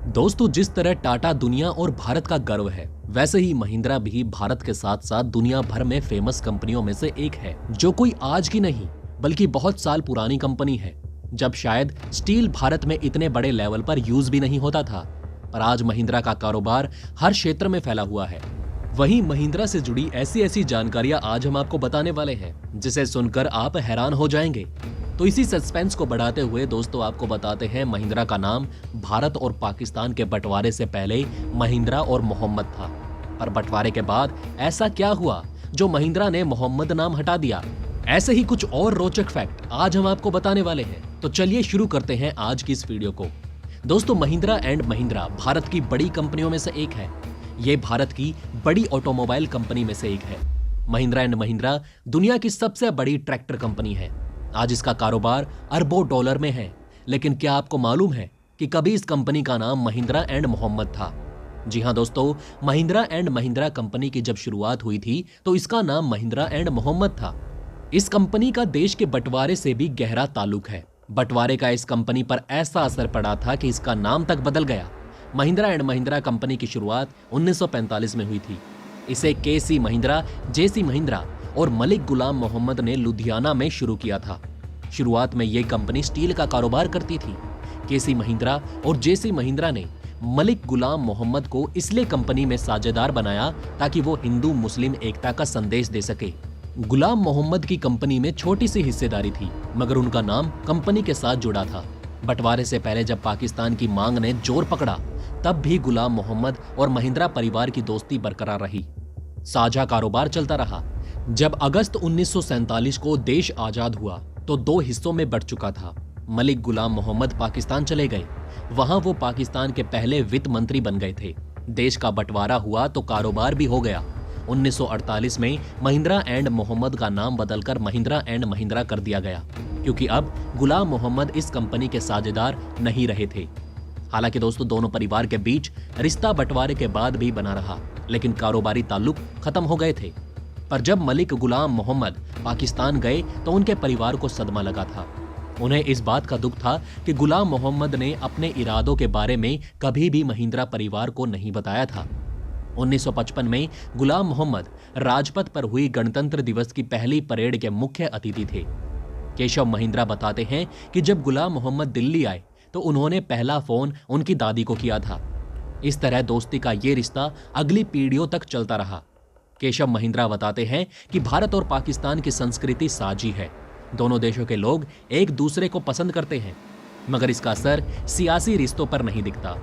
दोस्तों, जिस तरह टाटा दुनिया और भारत का गर्व है, वैसे ही महिंद्रा भी भारत के साथ साथ दुनिया भर में फेमस कंपनियों में से एक है, जो कोई आज की नहीं बल्कि बहुत साल पुरानी कंपनी है। जब शायद स्टील भारत में इतने बड़े लेवल पर यूज भी नहीं होता था, पर आज महिंद्रा का कारोबार हर क्षेत्र में फैला हुआ है। वहीं महिंद्रा से जुड़ी ऐसी ऐसी जानकारियां आज हम आपको बताने वाले हैं, जिसे सुनकर आप हैरान हो जाएंगे। तो इसी सस्पेंस को बढ़ाते हुए दोस्तों आपको बताते हैं, महिंद्रा का नाम भारत और पाकिस्तान के बंटवारे से पहले महिंद्रा और मोहम्मद था, पर बंटवारे के बाद ऐसा क्या हुआ जो महिंद्रा ने मोहम्मद नाम हटा दिया। ऐसे ही कुछ और रोचक फैक्ट आज हम आपको बताने वाले हैं। तो चलिए शुरू करते हैं आज की इस वीडियो को। दोस्तों, महिंद्रा एंड महिंद्रा भारत की बड़ी कंपनियों में से एक है। ये भारत की बड़ी ऑटोमोबाइल कंपनी में से एक है। महिंद्रा एंड महिंद्रा दुनिया की सबसे बड़ी ट्रैक्टर कंपनी है। आज इसका कारोबार अरबों डॉलर में है। लेकिन क्या आपको मालूम है कि कभी इस कंपनी का नाम महिंद्रा एंड मोहम्मद था? जी हां दोस्तों, महिंद्रा एंड महिंद्रा कंपनी की जब शुरुआत हुई थी तो इसका नाम महिंद्रा एंड मोहम्मद था। इस कंपनी का देश के बंटवारे से भी गहरा ताल्लुक है। बंटवारे का इस कंपनी पर ऐसा असर पड़ा था कि इसका नाम तक बदल गया। महिंद्रा एंड महिंद्रा कंपनी की शुरुआत 1945 में हुई थी। इसे के.सी. महिंद्रा, जे.सी. महिंद्रा और मलिक गुलाम मोहम्मद ने लुधियाना में शुरू किया था। शुरुआत में यह कंपनी स्टील का कारोबार करती थी। के.सी. महिंद्रा और जे.सी. महिंद्रा ने मलिक गुलाम मोहम्मद को इसलिए कंपनी में साझेदार बनाया ताकि वो हिंदू मुस्लिम एकता का संदेश दे सके। गुलाम मोहम्मद की कंपनी में छोटी सी हिस्सेदारी थी, मगर उनका नाम कंपनी के साथ जुड़ा था। बंटवारे से पहले जब पाकिस्तान की मांग ने जोर पकड़ा, तब भी गुलाम मोहम्मद और महिंद्रा परिवार की दोस्ती बरकरार रही। साझा कारोबार चलता रहा। जब अगस्त 1947 को देश आजाद हुआ तो दो हिस्सों में बंट चुका था। मलिक गुलाम मोहम्मद पाकिस्तान चले गए। वहां वो पाकिस्तान के पहले वित्त मंत्री बन गए थे। देश का बंटवारा हुआ तो कारोबार भी हो गया। 1948 में महिंद्रा एंड मोहम्मद का नाम बदलकर महिंद्रा एंड महिंद्रा कर दिया गया, क्योंकि अब गुलाम मोहम्मद इस कंपनी के साझेदार नहीं रहे थे। हालांकि दोस्तों, दोनों परिवार के बीच रिश्ता बंटवारे के बाद भी बना रहा, लेकिन कारोबारी ताल्लुक खत्म हो गए थे। पर जब मलिक गुलाम मोहम्मद पाकिस्तान गए तो उनके परिवार को सदमा लगा था। उन्हें इस बात का दुख था कि गुलाम मोहम्मद ने अपने इरादों के बारे में कभी भी महिंद्रा परिवार को नहीं बताया था। 1955 में गुलाम मोहम्मद राजपथ पर हुई गणतंत्र दिवस की पहली परेड के मुख्य अतिथि थे। केशव महिंद्रा बताते हैं कि जब गुलाम मोहम्मद दिल्ली आए तो उन्होंने पहला फोन उनकी दादी को किया था। इस तरह दोस्ती का ये रिश्ता अगली पीढ़ियों तक चलता रहा। केशव महिंद्रा बताते हैं कि भारत और पाकिस्तान की संस्कृति साझी है। दोनों देशों के लोग एक दूसरे को पसंद करते हैं, मगर इसका असर सियासी रिश्तों पर नहीं दिखता।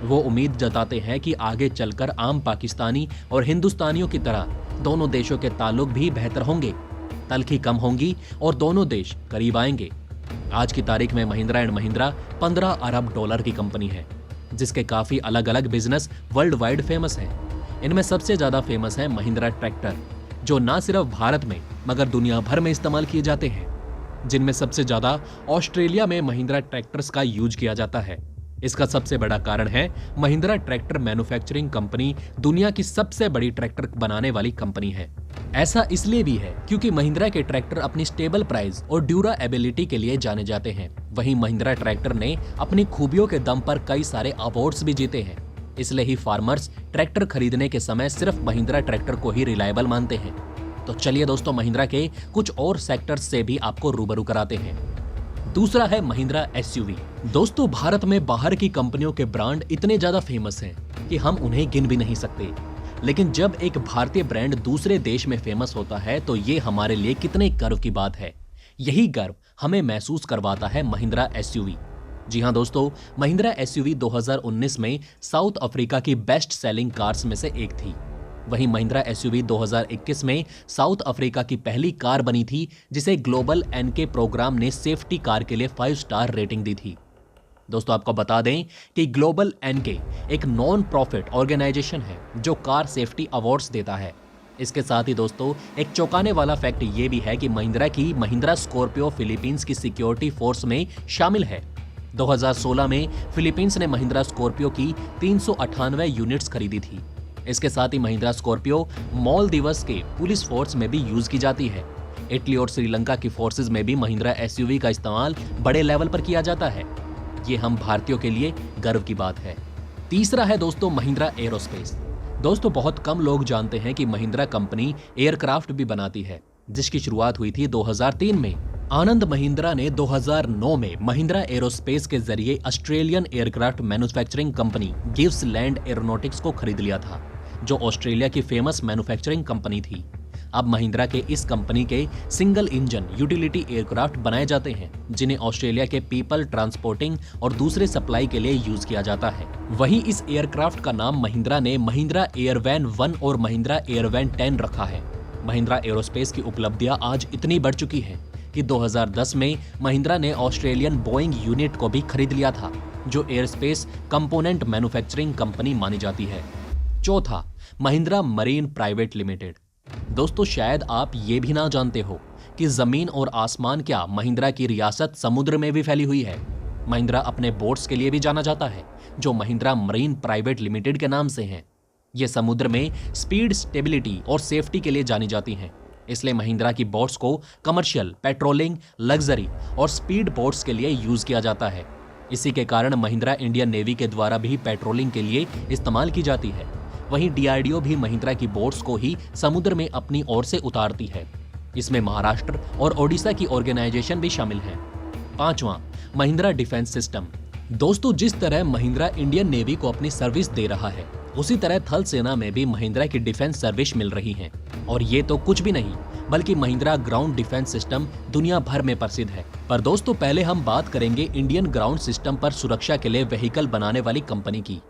वो उम्मीद जताते हैं कि आगे चलकर आम पाकिस्तानी और हिंदुस्तानियों की तरह दोनों देशों के ताल्लुक भी बेहतर होंगे, तलखी कम होंगी और दोनों देश करीब आएंगे। आज की तारीख में Mahindra and Mahindra 15 Arab dollar की कंपनी है, जिसके काफी अलग अलग बिजनेस वर्ल्ड वाइड फेमस हैं। इनमें सबसे ज्यादा फेमस है महिंद्रा ट्रैक्टर, जो न सिर्फ भारत में मगर दुनिया भर में इस्तेमाल किए जाते हैं, जिनमें सबसे ज्यादा ऑस्ट्रेलिया में महिंद्रा ट्रैक्टर्स का यूज किया जाता है। इसका सबसे बड़ा कारण है महिंद्रा ट्रैक्टर मैन्युफैक्चरिंग कंपनी दुनिया की सबसे बड़ी ट्रैक्टर बनाने वाली कंपनी है। ऐसा इसलिए भी है क्योंकि महिंद्रा के ट्रैक्टर अपनी स्टेबल प्राइस और ड्यूराएबिलिटी के लिए जाने जाते हैं। वहीं महिंद्रा ट्रैक्टर ने अपनी खूबियों के दम पर कई सारे अवार्ड्स भी जीते हैं। इसलिए ही फार्मर्स ट्रैक्टर खरीदने के समय सिर्फ महिंद्रा ट्रैक्टर को ही रिलायबल मानते हैं। तो चलिए दोस्तों, महिंद्रा के कुछ और सेक्टर्स से भी आपको रूबरू कराते हैं। दूसरा है महिंद्रा एसयूवी। दोस्तों, भारत में बाहर की कंपनियों के ब्रांड इतने ज्यादा फेमस हैं कि हम उन्हें गिन भी नहीं सकते। लेकिन जब एक भारतीय ब्रांड दूसरे देश में फेमस होता है तो ये हमारे लिए कितने गर्व की बात है। यही गर्व हमें महसूस करवाता है महिंद्रा एसयूवी। जी हां दोस्तों, महिंद्रा एसयूवी 2019 में साउथ अफ्रीका की बेस्ट सेलिंग कार्स में से एक थी। वहीं महिंद्रा एसयूवी 2021 में साउथ अफ्रीका की पहली कार बनी थी, जिसे ग्लोबल एनके प्रोग्राम ने सेफ्टी कार के लिए 5 स्टार रेटिंग दी थी। दोस्तों, आपको बता दें कि ग्लोबल एनके एक नॉन प्रॉफिट ऑर्गेनाइजेशन है जो कार सेफ्टी अवार्ड्स देता है। इसके साथ ही दोस्तों, एक चौंकाने वाला फैक्ट ये भी है कि महिंद्रा की महिंद्रा स्कॉर्पियो फिलीपींस की सिक्योरिटी फोर्स में शामिल है। 2016 में फिलीपींस ने महिंद्रा स्कॉर्पियो की 398 यूनिट्स खरीदी थी। इसके साथ ही महिंद्रा स्कॉर्पियो मॉल दिवस के पुलिस फोर्स में भी यूज की जाती है। इटली और श्रीलंका की फोर्सेज में भी महिंद्रा एसयूवी का इस्तेमाल बड़े लेवल पर किया जाता है। ये हम भारतीयों के लिए गर्व की बात है। तीसरा है दोस्तों महिंद्रा एरोस्पेस। दोस्तों बहुत कम लोग जानते हैं कि महिंद्रा कंपनी एयरक्राफ्ट भी बनाती है, जिसकी शुरुआत हुई थी 2003 में। आनंद महिंद्रा ने 2009 में महिंद्रा एरोस्पेस के जरिए Australian aircraft manufacturing company Gippsland aeronautics को खरीद लिया था, जो ऑस्ट्रेलिया की फेमस मैन्युफैक्चरिंग कंपनी थी। अब महिंद्रा के इस कंपनी के सिंगल इंजन यूटिलिटी एयरक्राफ्ट बनाए जाते हैं, जिन्हें ऑस्ट्रेलिया के पीपल ट्रांसपोर्टिंग और दूसरे सप्लाई के लिए यूज किया जाता है। वहीं इस एयरक्राफ्ट का नाम महिंद्रा ने महिंद्रा एयरवैन 1 और महिंद्रा एयरवैन 10 रखा है। महिंद्रा एरोस्पेस की उपलब्धियां आज इतनी बढ़ चुकी हैं कि 2010 में महिंद्रा ने ऑस्ट्रेलियन बोइंग यूनिट को भी खरीद लिया था, जो एयरस्पेस कंपोनेंट मैन्युफैक्चरिंग कंपनी मानी जाती है। चौथा, महिंद्रा मरीन प्राइवेट लिमिटेड। दोस्तों शायद आप ये भी ना जानते हो कि जमीन और आसमान क्या, महिंद्रा की रियासत समुद्र में भी फैली हुई है। महिंद्रा अपने बोट्स के लिए भी जाना जाता है, जो महिंद्रा मरीन प्राइवेट लिमिटेड के नाम से हैं। ये समुद्र में स्पीड, स्टेबिलिटी और सेफ्टी के लिए जानी जाती हैं। इसलिए महिंद्रा की बोट्स को कमर्शियल, पेट्रोलिंग, लग्जरी और स्पीड बोट्स के लिए यूज किया जाता है। इसी के कारण महिंद्रा इंडियन नेवी के द्वारा भी पेट्रोलिंग के लिए इस्तेमाल की जाती है। वहीं डीआरडीओ भी महिंद्रा की बोट्स को ही समुद्र में अपनी ओर से उतारती है। इसमें महाराष्ट्र और ओडिशा की ऑर्गेनाइजेशन भी शामिल है। पांचवां, महिंद्रा डिफेंस सिस्टम। दोस्तों जिस तरह महिंद्रा इंडियन नेवी को अपनी सर्विस दे रहा है, उसी तरह थल सेना में भी महिंद्रा की डिफेंस सर्विस मिल रही है। और ये तो कुछ भी नहीं, बल्कि महिंद्रा ग्राउंड डिफेंस सिस्टम दुनिया भर में प्रसिद्ध है। पर दोस्तों पहले हम बात करेंगे इंडियन ग्राउंड सिस्टम पर सुरक्षा के लिए व्हीकल बनाने वाली कंपनी की।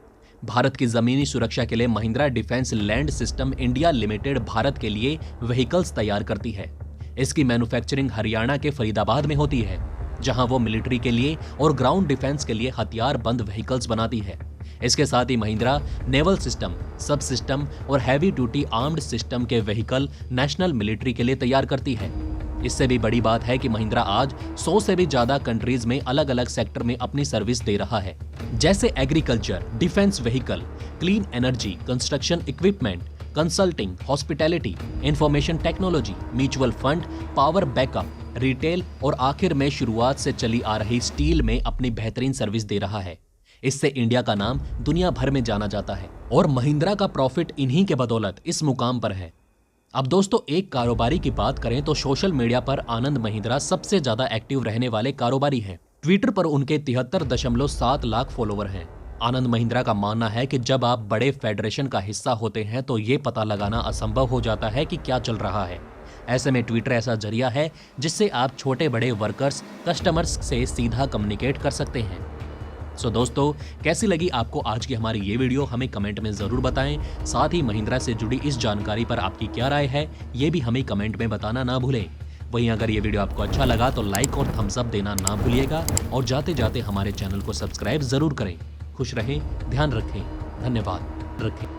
भारत की जमीनी सुरक्षा के लिए Mahindra defence land system India limited Bharat के लिए व्हीकल्स तैयार करती है। इसकी मैन्युफैक्चरिंग हरियाणा के फरीदाबाद में होती है, जहां वो मिलिट्री के लिए और ग्राउंड डिफेंस के लिए हथियार बंद व्हीकल्स बनाती है। इसके साथ ही महिंद्रा नेवल सिस्टम, सब सिस्टम और हैवी ड्यूटी आर्म्ड सिस्टम के व्हीकल नेशनल मिलिट्री के लिए तैयार करती है। इससे भी बड़ी बात है कि महिंद्रा आज 100 से भी ज्यादा कंट्रीज में अलग अलग सेक्टर में अपनी सर्विस दे रहा है, जैसे agriculture, defence vehicle, clean energy, construction equipment, consulting, hospitality, information technology, mutual fund, power backup, retail और आखिर में शुरुआत से चली आ रही स्टील में अपनी बेहतरीन सर्विस दे रहा है। इससे इंडिया का नाम दुनिया भर में जाना जाता है और महिंद्रा का प्रॉफिट इन्हीं के बदौलत इस मुकाम पर है। अब दोस्तों एक कारोबारी की बात करें तो सोशल मीडिया पर आनंद महिंद्रा सबसे ज्यादा एक्टिव रहने वाले कारोबारी हैं। ट्विटर पर उनके 73.7 लाख फॉलोवर हैं। आनंद महिंद्रा का मानना है कि जब आप बड़े फेडरेशन का हिस्सा होते हैं तो ये पता लगाना असंभव हो जाता है कि क्या चल रहा है। ऐसे में ट्विटर ऐसा जरिया है जिससे आप छोटे बड़े वर्कर्स, कस्टमर्स से सीधा कम्युनिकेट कर सकते हैं। सो दोस्तों कैसी लगी आपको आज की हमारी ये वीडियो, हमें कमेंट में जरूर बताएं। साथ ही महिंद्रा से जुड़ी इस जानकारी पर आपकी क्या राय है, ये भी हमें कमेंट में बताना ना भूलें। वहीं अगर ये वीडियो आपको अच्छा लगा तो लाइक और थम्स अप देना ना भूलिएगा और जाते जाते हमारे चैनल को सब्सक्राइब जरूर करें। खुश रहें, ध्यान रखें, धन्यवाद रखें।